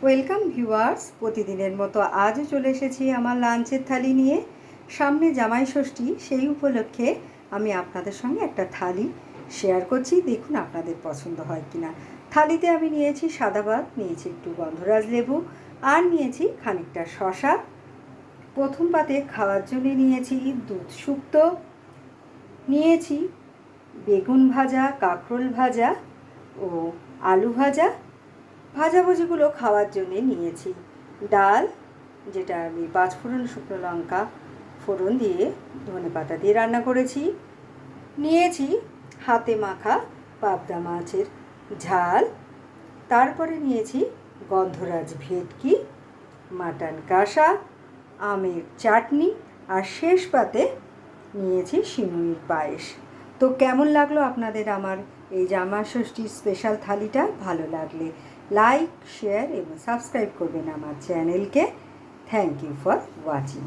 Welcome viewers, প্রতিদিনের মতো আজও চলে এসেছি আমার লাঞ্চের থালি নিয়ে। সামনে জামাই ষষ্ঠী, সেই উপলক্ষে আমি আপনাদের সঙ্গে একটা থালি শেয়ার করছি। দেখুন আপনাদের পছন্দ হয় কি না। থালিতে আমি নিয়েছি সাদা ভাত, নিয়েছি একটু গন্ধরাজ লেবু, আর নিয়েছি খানিকটা শশা। প্রথম পাতে খাওয়ার জন্য নিয়েছি দুধ শুক্তো, নিয়েছি বেগুন ভাজা, কাঁকরোল ভাজা ও আলু ভাজা। ভাজাভুজিগুলো খাওয়ার জন্যে নিয়েছি ডাল, যেটা আমি পাঁচফোড়ন শুকনো লঙ্কা ফোড়ন দিয়ে ধনেপাতা দিয়ে রান্না করেছি। নিয়েছি হাতে মাখা পাবদা মাছের ঝাল। তারপরে নিয়েছি গন্ধরাজ ভেটকি, মাটন কষা, আমের চাটনি, আর শেষ পাতে নিয়েছি সিমুইর পায়েস। তো কেমন লাগলো আপনাদের আমার এই জামাই ষষ্ঠীর স্পেশাল থালিটা? ভালো লাগলে লাইক, শেয়ার এবং সাবস্ক্রাইব করবেন আমার চ্যানেলকে। Thank you for watching.